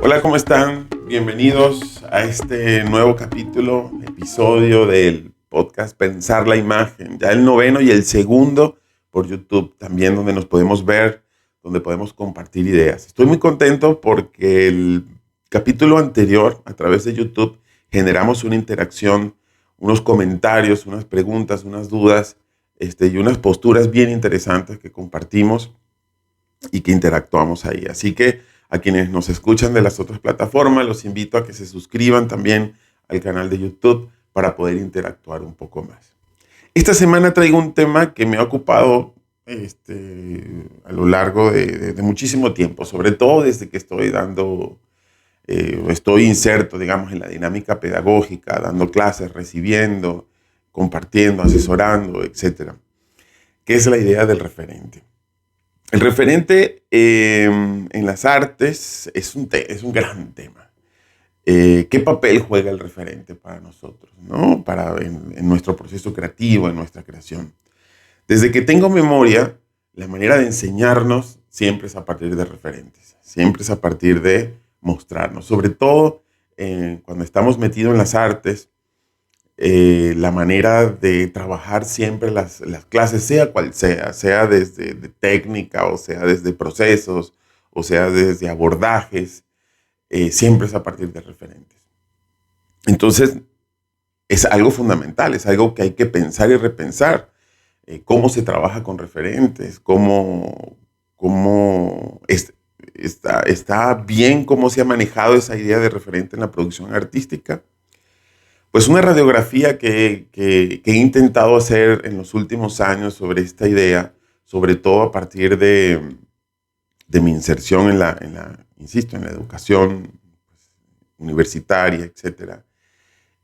Hola, ¿cómo están? Bienvenidos a este nuevo episodio del podcast Pensar la Imagen. Ya el noveno y el segundo por YouTube también, donde nos podemos ver, donde podemos compartir ideas. Estoy muy contento porque el capítulo anterior, a través de YouTube, generamos una interacción, unos comentarios, unas preguntas, unas dudas y unas posturas bien interesantes que compartimos y que interactuamos ahí. Así que a quienes nos escuchan de las otras plataformas, los invito a que se suscriban también al canal de YouTube para poder interactuar un poco más. Esta semana traigo un tema que me ha ocupado a lo largo de muchísimo tiempo, sobre todo desde que estoy inserto, digamos, en la dinámica pedagógica, dando clases, recibiendo, compartiendo, asesorando, etcétera, que es la idea del referente. El referente en las artes es un gran tema. ¿Qué papel juega el referente para nosotros, ¿no? En nuestro proceso creativo, en nuestra creación? Desde que tengo memoria, la manera de enseñarnos siempre es a partir de referentes, siempre es a partir de mostrarnos. Sobre todo cuando estamos metidos en las artes, la manera de trabajar siempre las clases, sea cual sea desde de técnica, o sea desde procesos, o sea desde abordajes, siempre es a partir de referentes. Entonces, es algo fundamental, es algo que hay que pensar y repensar. Cómo se trabaja con referentes, está bien cómo se ha manejado esa idea de referente en la producción artística. Pues una radiografía que he intentado hacer en los últimos años sobre esta idea, sobre todo a partir de mi inserción insisto, en la educación universitaria, etcétera,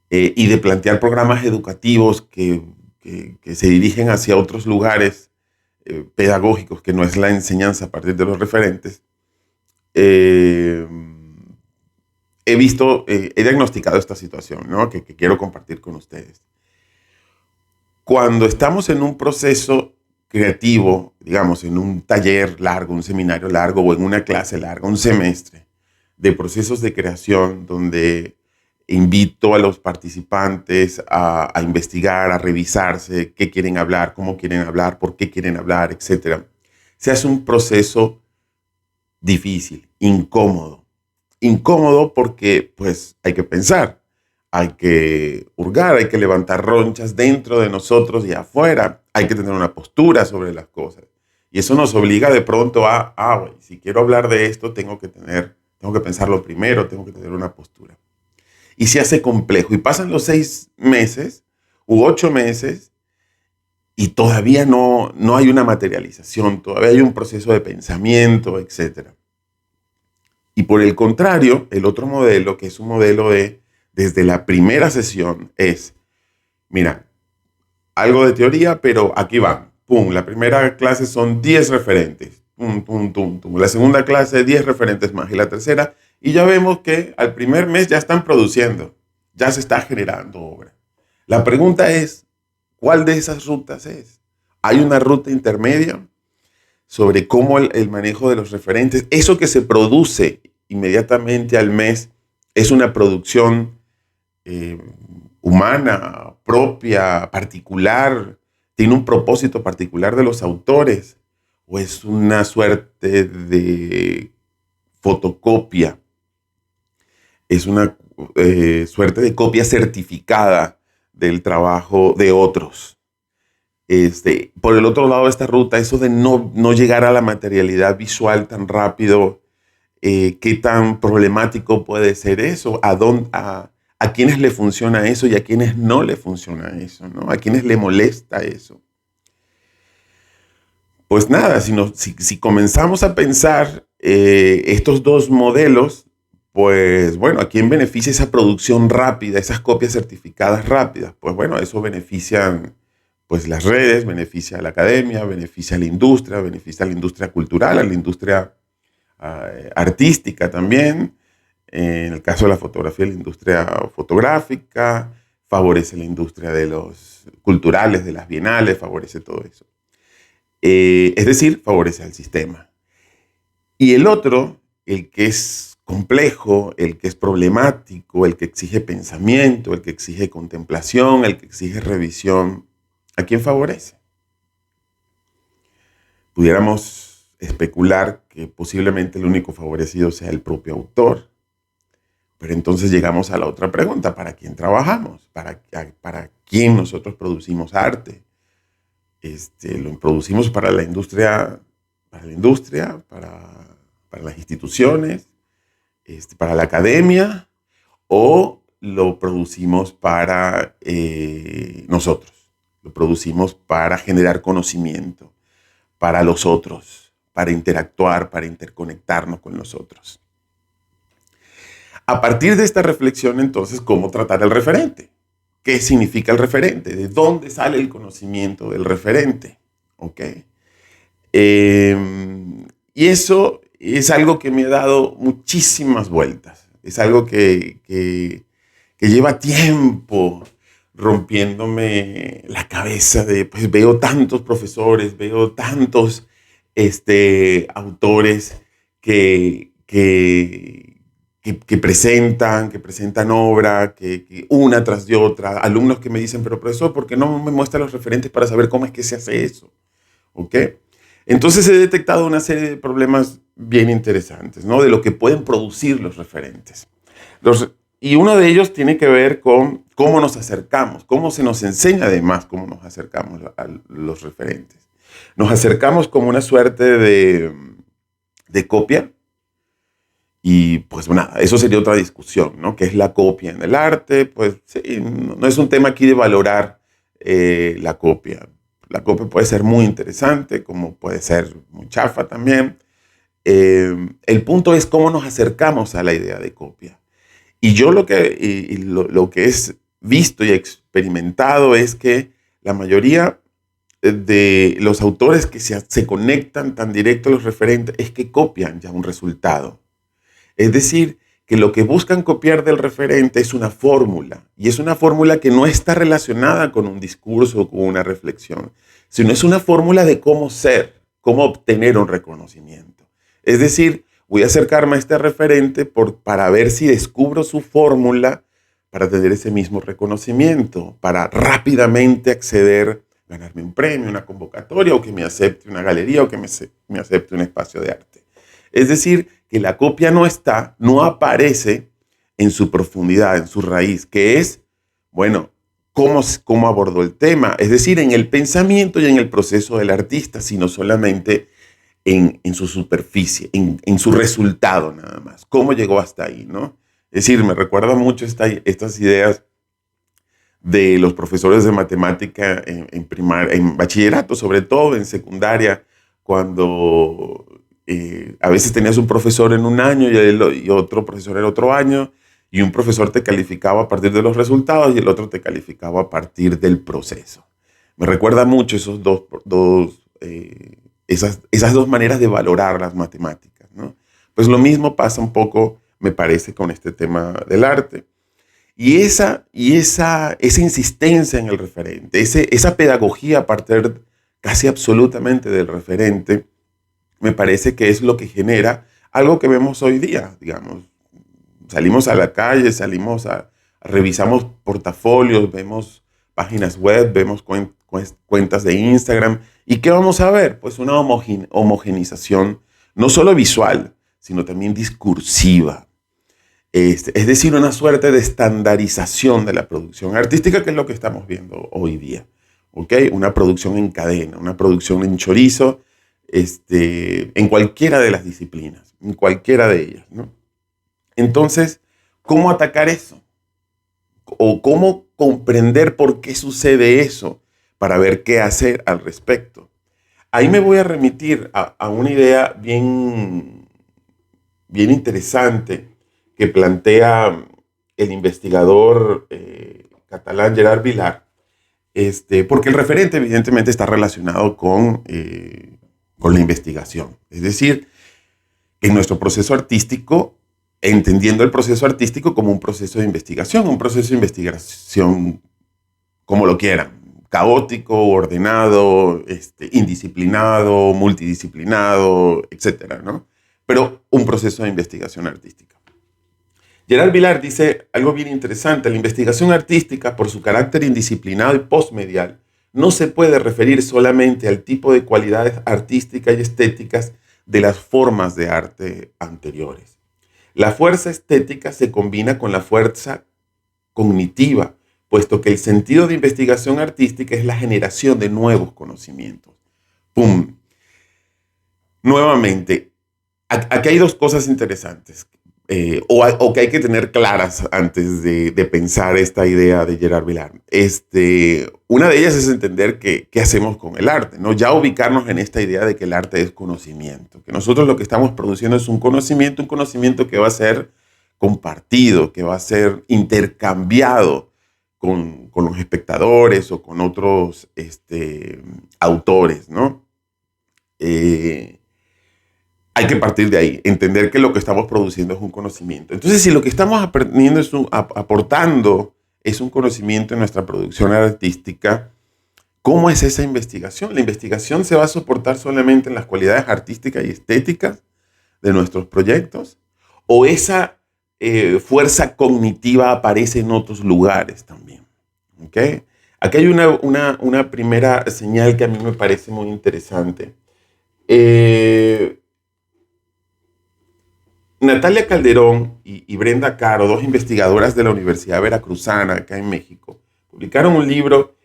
y de plantear programas educativos que se dirigen hacia otros lugares pedagógicos, que no es la enseñanza a partir de los referentes. He diagnosticado esta situación, ¿no? que quiero compartir con ustedes. Cuando estamos en un proceso creativo, digamos, en un taller largo, un seminario largo o en una clase larga, un semestre de procesos de creación donde invito a los participantes a investigar, a revisarse qué quieren hablar, cómo quieren hablar, por qué quieren hablar, etc. Se hace un proceso difícil, incómodo. Incómodo porque pues hay que pensar, hay que hurgar, hay que levantar ronchas dentro de nosotros y afuera. Hay que tener una postura sobre las cosas. Y eso nos obliga de pronto si quiero hablar de esto, tengo que pensarlo primero, tengo que tener una postura. Y se hace complejo. Y pasan los 6 meses u 8 meses y todavía no hay una materialización, todavía hay un proceso de pensamiento, etc. Y por el contrario, el otro modelo, que es un modelo desde la primera sesión, es, mira, algo de teoría, pero aquí va. Pum, la primera clase son 10 referentes. Pum, pum, pum, pum. La segunda clase, 10 referentes más. Y la tercera, y ya vemos que al primer mes ya están produciendo, ya se está generando obra. La pregunta es, ¿cuál de esas rutas es? ¿Hay una ruta intermedia sobre cómo el manejo de los referentes, eso que se produce inmediatamente al mes, es una producción humana, propia, particular, tiene un propósito particular de los autores, o es una suerte de fotocopia, es una suerte de copia certificada del trabajo de otros? Por el otro lado de esta ruta, eso de no llegar a la materialidad visual tan rápido, ¿qué tan problemático puede ser eso? ¿A quiénes le funciona eso y a quiénes no le funciona eso, ¿no? ¿A quiénes le molesta eso? Pues nada, si comenzamos a pensar estos dos modelos, pues bueno, ¿a quién beneficia esa producción rápida, esas copias certificadas rápidas? Pues bueno, eso benefician pues las redes, beneficia a la academia, beneficia a la industria cultural, a la industria artística también. En el caso de la fotografía, la industria fotográfica, favorece la industria de los culturales, de las bienales, favorece todo eso. Es decir, favorece al sistema. Y el otro, el que es complejo, el que es problemático, el que exige pensamiento, el que exige contemplación, el que exige revisión, ¿a quién favorece? Pudiéramos especular que posiblemente el único favorecido sea el propio autor. Pero entonces llegamos a la otra pregunta: ¿para quién trabajamos? ¿Para quién nosotros producimos arte? ¿Lo producimos para la industria, para las instituciones, para la academia, o lo producimos para nosotros? Lo producimos para generar conocimiento, para los otros, para interactuar, para interconectarnos con los otros. A partir de esta reflexión, entonces, ¿cómo tratar al referente? ¿Qué significa el referente? ¿De dónde sale el conocimiento del referente? ¿Ok? Y eso es algo que me ha dado muchísimas vueltas. Es algo que lleva tiempo rompiéndome la cabeza pues veo tantos profesores, veo tantos autores que presentan obra, que una tras de otra, alumnos que me dicen, pero profesor, ¿por qué no me muestra los referentes para saber cómo es que se hace eso? ¿Ok? Entonces he detectado una serie de problemas bien interesantes, ¿no? De lo que pueden producir los referentes. Y uno de ellos tiene que ver con cómo nos acercamos, cómo se nos enseña además cómo nos acercamos a los referentes. Nos acercamos como una suerte de copia. Y pues nada, eso sería otra discusión, ¿no? ¿Qué es la copia en el arte? Pues sí, no es un tema aquí de valorar la copia. La copia puede ser muy interesante, como puede ser muy chafa también. El punto es cómo nos acercamos a la idea de copia. Y yo lo que es visto y experimentado es que la mayoría de los autores que se conectan tan directo a los referentes es que copian ya un resultado. Es decir, que lo que buscan copiar del referente es una fórmula, y es una fórmula que no está relacionada con un discurso o con una reflexión, sino es una fórmula de cómo ser, cómo obtener un reconocimiento. Es decir, voy a acercarme a este referente para ver si descubro su fórmula para tener ese mismo reconocimiento, para rápidamente acceder, ganarme un premio, una convocatoria, o que me acepte una galería, o que me acepte un espacio de arte. Es decir, que la copia no aparece en su profundidad, en su raíz, que es, bueno, cómo abordó el tema, es decir, en el pensamiento y en el proceso del artista, sino solamente en su superficie, en su resultado nada más, cómo llegó hasta ahí, ¿no? Es decir, me recuerda mucho estas ideas de los profesores de matemática en bachillerato, sobre todo en secundaria, cuando a veces tenías un profesor en un año y otro profesor en otro año, y un profesor te calificaba a partir de los resultados y el otro te calificaba a partir del proceso. Me recuerda mucho esas dos maneras de valorar las matemáticas, ¿no? Pues lo mismo pasa un poco, me parece, con este tema del arte. Y esa insistencia en el referente, esa pedagogía a partir casi absolutamente del referente, me parece que es lo que genera algo que vemos hoy día, digamos. Salimos a la calle, revisamos portafolios, vemos páginas web, vemos cuentas de Instagram. ¿Y qué vamos a ver? Pues una homogenización, no solo visual, sino también discursiva. Es decir, una suerte de estandarización de la producción artística, que es lo que estamos viendo hoy día. ¿Okay? Una producción en cadena, una producción en chorizo, en cualquiera de las disciplinas, en cualquiera de ellas, ¿no? Entonces, ¿cómo atacar eso? ¿O cómo comprender por qué sucede eso para ver qué hacer al respecto? Ahí me voy a remitir a una idea bien interesante que plantea el investigador catalán Gerard Vilar, porque el referente evidentemente está relacionado con la investigación. Es decir, en nuestro proceso artístico, entendiendo el proceso artístico como un proceso de investigación como lo quieran, caótico, ordenado, indisciplinado, multidisciplinado, etcétera, ¿no? pero un proceso de investigación artística. Gerard Vilar dice algo bien interesante: la investigación artística, por su carácter indisciplinado y postmedial, no se puede referir solamente al tipo de cualidades artísticas y estéticas de las formas de arte anteriores. La fuerza estética se combina con la fuerza cognitiva, puesto que el sentido de investigación artística es la generación de nuevos conocimientos. ¡Pum! Nuevamente, aquí hay dos cosas interesantes, o que hay que tener claras antes de pensar esta idea de Gerard Vilar. Una de ellas es entender qué hacemos con el arte, ¿no? Ya ubicarnos en esta idea de que el arte es conocimiento, que nosotros lo que estamos produciendo es un conocimiento que va a ser compartido, que va a ser intercambiado con los espectadores o con otros autores, ¿no? Hay que partir de ahí, entender que lo que estamos produciendo es un conocimiento. Entonces, si lo que estamos aprendiendo aportando es un conocimiento en nuestra producción artística, ¿cómo es esa investigación? La investigación se va a soportar solamente en las cualidades artísticas y estéticas de nuestros proyectos, o esa fuerza cognitiva aparece en otros lugares también. ¿Okay? Aquí hay una primera señal que a mí me parece muy interesante. Natalia Calderón y Brenda Caro, dos investigadoras de la Universidad Veracruzana, acá en México, publicaron un libro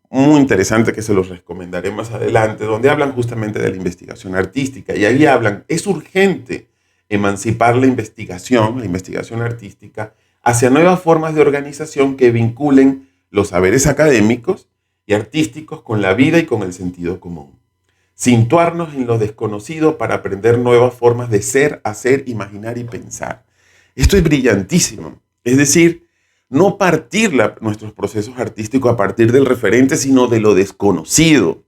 muy interesante que se los recomendaré más adelante, donde hablan justamente de la investigación artística. Y ahí hablan, es urgente emancipar la investigación artística, hacia nuevas formas de organización que vinculen los saberes académicos y artísticos con la vida y con el sentido común. Situarnos en lo desconocido para aprender nuevas formas de ser, hacer, imaginar y pensar. Esto es brillantísimo. Es decir, no partir nuestros procesos artísticos a partir del referente, sino de lo desconocido,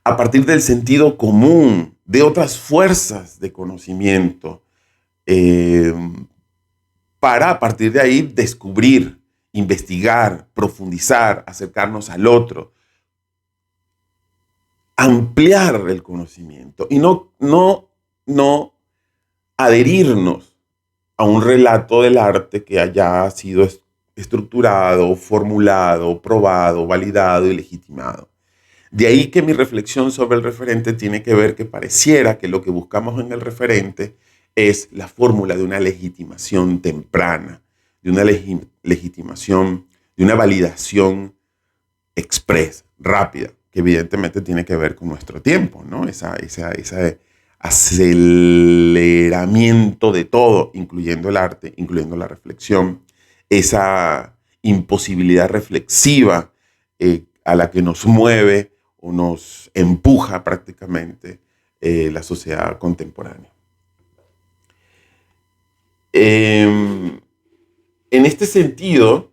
a partir del sentido común, de otras fuerzas de conocimiento, para a partir de ahí descubrir, investigar, profundizar, acercarnos al otro, ampliar el conocimiento y no adherirnos a un relato del arte que haya sido estructurado, formulado, probado, validado y legitimado. De ahí que mi reflexión sobre el referente tiene que ver que pareciera que lo que buscamos en el referente es la fórmula de una legitimación temprana, de una legitimación, de una validación express, rápida, que evidentemente tiene que ver con nuestro tiempo, ¿no? Ese aceleramiento de todo, incluyendo el arte, incluyendo la reflexión, esa imposibilidad reflexiva a la que nos mueve o nos empuja prácticamente la sociedad contemporánea. En este sentido,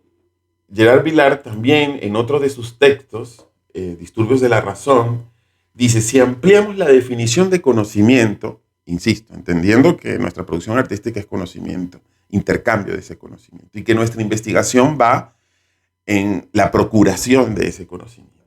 Gerard Vilar también, en otro de sus textos, Disturbios de la Razón, dice: si ampliamos la definición de conocimiento, insisto, entendiendo que nuestra producción artística es conocimiento, intercambio de ese conocimiento, y que nuestra investigación va en la procuración de ese conocimiento.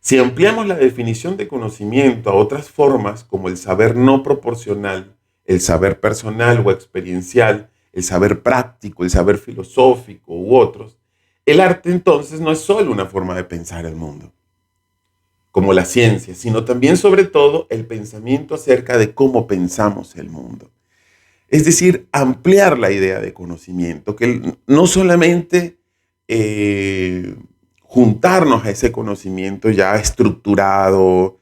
Si ampliamos la definición de conocimiento a otras formas como el saber no proporcional, el saber personal o experiencial, el saber práctico, el saber filosófico u otros, el arte entonces no es solo una forma de pensar el mundo, como la ciencia, sino también, sobre todo, el pensamiento acerca de cómo pensamos el mundo. Es decir, ampliar la idea de conocimiento, que no solamente juntarnos a ese conocimiento ya estructurado,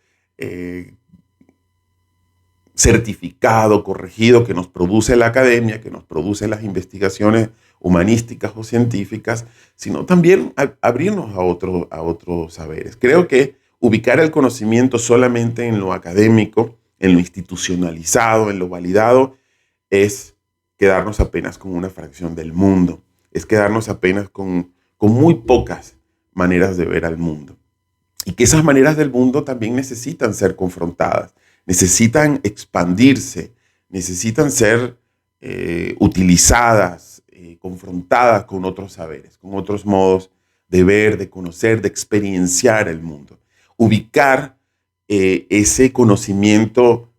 certificado, corregido, que nos produce la academia, que nos produce las investigaciones humanísticas o científicas, sino también abrirnos a otros saberes. Creo que ubicar el conocimiento solamente en lo académico, en lo institucionalizado, en lo validado, es quedarnos apenas con una fracción del mundo, es quedarnos apenas con muy pocas maneras de ver al mundo. Y que esas maneras del mundo también necesitan ser confrontadas, necesitan expandirse, necesitan ser utilizadas, confrontadas con otros saberes, con otros modos de ver, de conocer, de experienciar el mundo. Ubicar ese conocimiento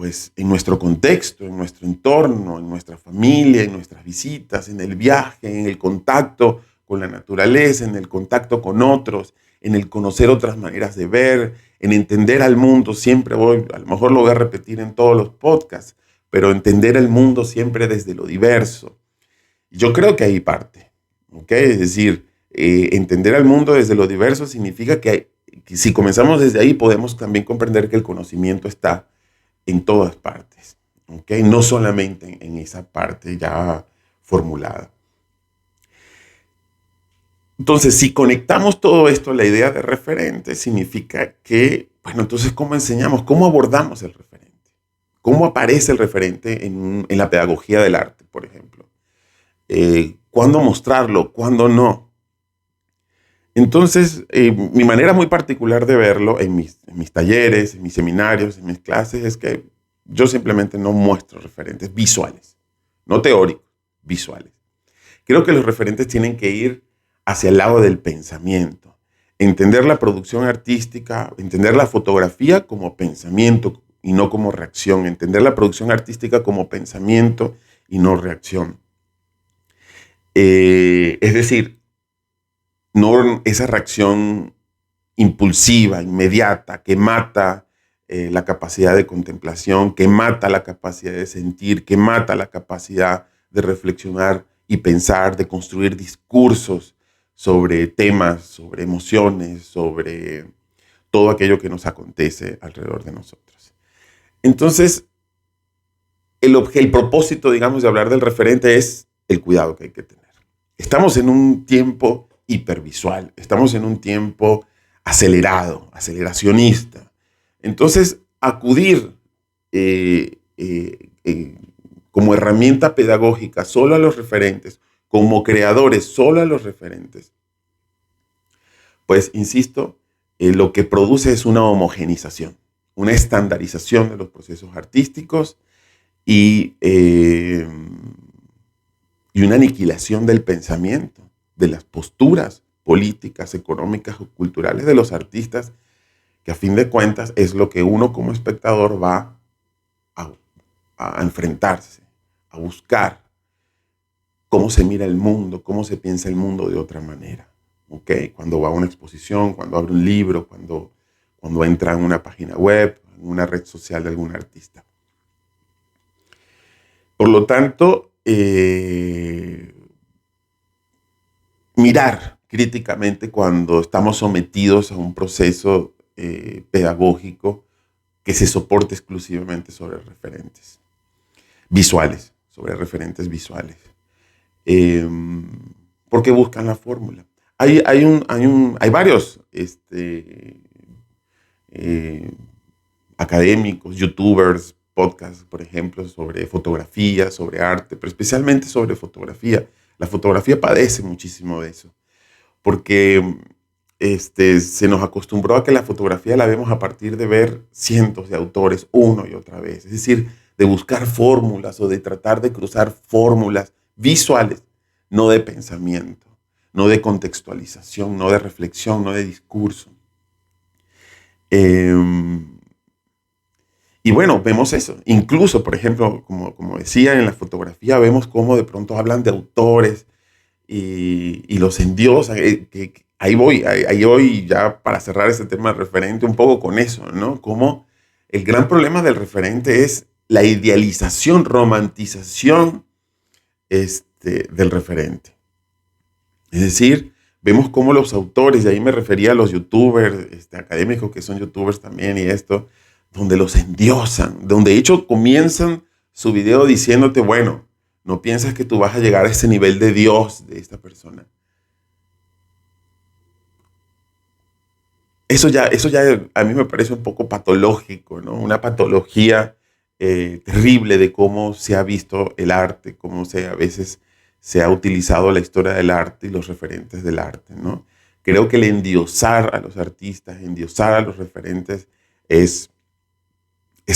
pues en nuestro contexto, en nuestro entorno, en nuestra familia, en nuestras visitas, en el viaje, en el contacto con la naturaleza, en el contacto con otros, en el conocer otras maneras de ver, en entender al mundo. Siempre a lo mejor lo voy a repetir en todos los podcasts, pero entender el mundo siempre desde lo diverso. Yo creo que ahí parte, ¿ok? Es decir, entender al mundo desde lo diverso significa que si comenzamos desde ahí podemos también comprender que el conocimiento está en todas partes, ¿ok? No solamente en esa parte ya formulada. Entonces, si conectamos todo esto a la idea de referente, significa que, bueno, entonces, ¿cómo enseñamos? ¿Cómo abordamos el referente? ¿Cómo aparece el referente en la pedagogía del arte, por ejemplo? ¿Cuándo mostrarlo? ¿Cuándo no? Entonces, mi manera muy particular de verlo en mis talleres, en mis seminarios, en mis clases, es que yo simplemente no muestro referentes visuales, no teóricos, visuales. Creo que los referentes tienen que ir hacia el lado del pensamiento, entender la producción artística, entender la fotografía como pensamiento y no como reacción, entender la producción artística como pensamiento y no reacción. Es decir, no esa reacción impulsiva, inmediata, que mata la capacidad de contemplación, que mata la capacidad de sentir, que mata la capacidad de reflexionar y pensar, de construir discursos sobre temas, sobre emociones, sobre todo aquello que nos acontece alrededor de nosotros. Entonces, el propósito, digamos, de hablar del referente es el cuidado que hay que tener. Estamos en un tiempo hipervisual, estamos en un tiempo acelerado, aceleracionista. Entonces, acudir como herramienta pedagógica solo a los referentes, como creadores solo a los referentes, pues, insisto, lo que produce es una homogenización, una estandarización de los procesos artísticos y una aniquilación del pensamiento, de las posturas políticas, económicas o culturales de los artistas, que a fin de cuentas es lo que uno como espectador va a enfrentarse, a buscar cómo se mira el mundo, cómo se piensa el mundo de otra manera. ¿Okay? Cuando va a una exposición, cuando abre un libro, cuando entra en una página web, en una red social de algún artista. Por lo tanto, mirar críticamente cuando estamos sometidos a un proceso pedagógico que se soporte exclusivamente sobre referentes visuales, sobre referentes visuales. Porque buscan la fórmula. Hay varios académicos, youtubers, podcasts, por ejemplo, sobre fotografía, sobre arte, pero especialmente sobre fotografía. La fotografía padece muchísimo de eso, porque se nos acostumbró a que la fotografía la vemos a partir de ver cientos de autores una y otra vez. Es decir, de buscar fórmulas o de tratar de cruzar fórmulas visuales, no de pensamiento, no de contextualización, no de reflexión, no de discurso. Y bueno, vemos eso. Incluso, por ejemplo, como decía, en la fotografía vemos cómo de pronto hablan de autores y los endiosan. Ahí voy ya para cerrar este tema referente un poco con eso, ¿no? Como el gran problema del referente es la idealización, romantización del referente. Es decir, vemos cómo los autores, y ahí me refería a los youtubers, académicos que son youtubers también y esto, donde los endiosan, donde de hecho comienzan su video diciéndote, bueno, no piensas que tú vas a llegar a ese nivel de Dios de esta persona. Eso ya a mí me parece un poco patológico, ¿no? Una patología terrible de cómo se ha visto el arte, cómo a veces se ha utilizado la historia del arte y los referentes del arte, ¿no? Creo que el endiosar a los artistas, endiosar a los referentes es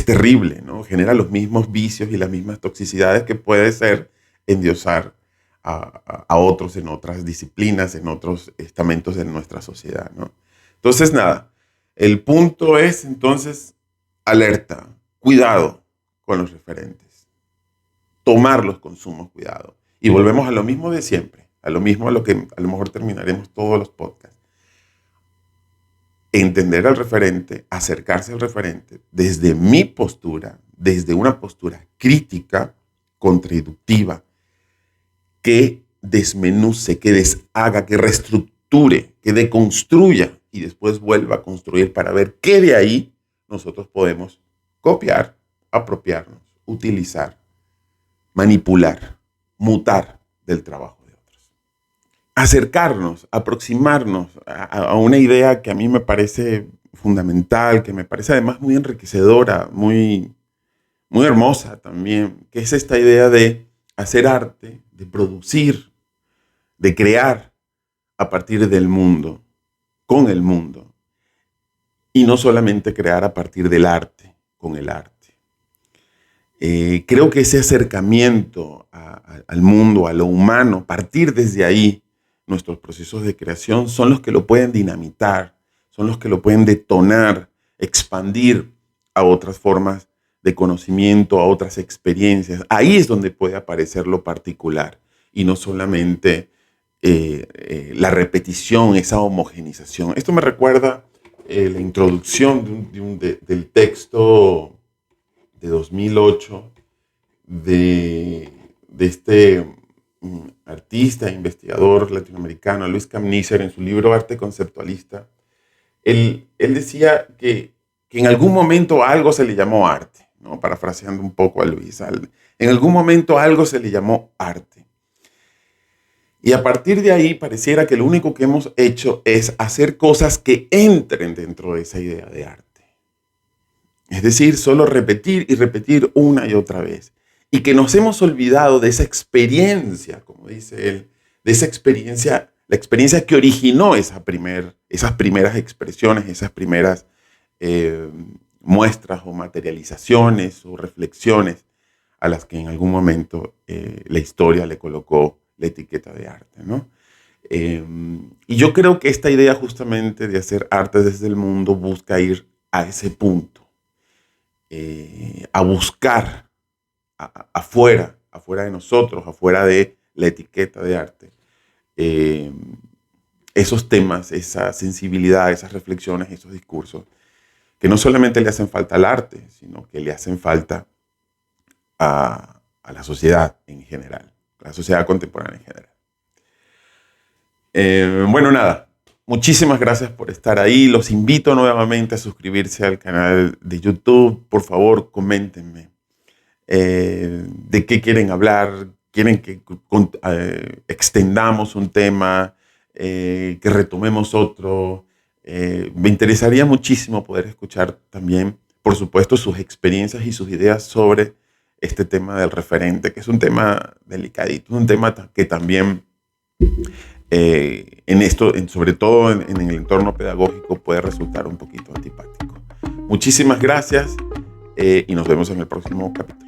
terrible, ¿no? Genera los mismos vicios y las mismas toxicidades que puede ser endiosar a otros en otras disciplinas, en otros estamentos de nuestra sociedad, ¿no? Entonces, nada, el punto es entonces alerta, cuidado, con los referentes. Tomarlos con sumo cuidado. Y volvemos a lo mismo de siempre, a lo mismo a lo que a lo mejor terminaremos todos los podcasts. Entender al referente, acercarse al referente desde mi postura, desde una postura crítica, contrainductiva, que desmenuce, que deshaga, que reestructure, que deconstruya y después vuelva a construir para ver qué de ahí nosotros podemos copiar, apropiarnos, utilizar, manipular, mutar del trabajo de otros. Acercarnos, aproximarnos a una idea que a mí me parece fundamental, que me parece además muy enriquecedora, muy hermosa también, que es esta idea de hacer arte, de producir, de crear a partir del mundo, con el mundo, y no solamente crear a partir del arte, con el arte. Creo que ese acercamiento al mundo, a lo humano, partir desde ahí, nuestros procesos de creación son los que lo pueden dinamitar, son los que lo pueden detonar, expandir a otras formas de conocimiento, a otras experiencias. Ahí es donde puede aparecer lo particular y no solamente la repetición, esa homogenización. Esto me recuerda la introducción del texto de 2008 de este artista e investigador latinoamericano, Luis Camníser, en su libro Arte Conceptualista. Él decía que en algún momento algo se le llamó arte, ¿no? Parafraseando un poco a Luis. En algún momento algo se le llamó arte. Y a partir de ahí pareciera que lo único que hemos hecho es hacer cosas que entren dentro de esa idea de arte. Es decir, solo repetir y repetir una y otra vez. Y que nos hemos olvidado de esa experiencia, como dice él, de esa experiencia, la experiencia que originó esas primeras expresiones, esas primeras muestras o materializaciones o reflexiones a las que en algún momento la historia le colocó la etiqueta de arte, ¿no? Y yo creo que esta idea justamente de hacer arte desde el mundo busca ir a ese punto, a buscar afuera de nosotros, afuera de la etiqueta de arte, esos temas, esa sensibilidad, esas reflexiones, esos discursos, que no solamente le hacen falta al arte, sino que le hacen falta a la sociedad en general, a la sociedad contemporánea en general. Bueno, nada, muchísimas gracias por estar ahí. Los invito nuevamente a suscribirse al canal de YouTube. Por favor, coméntenme de qué quieren hablar. ¿Quieren que extendamos un tema, que retomemos otro? Me interesaría muchísimo poder escuchar también, por supuesto, sus experiencias y sus ideas sobre este tema del referente, que es un tema delicadito, un tema que también sobre todo en el entorno pedagógico, puede resultar un poquito antipático. Muchísimas gracias y nos vemos en el próximo capítulo.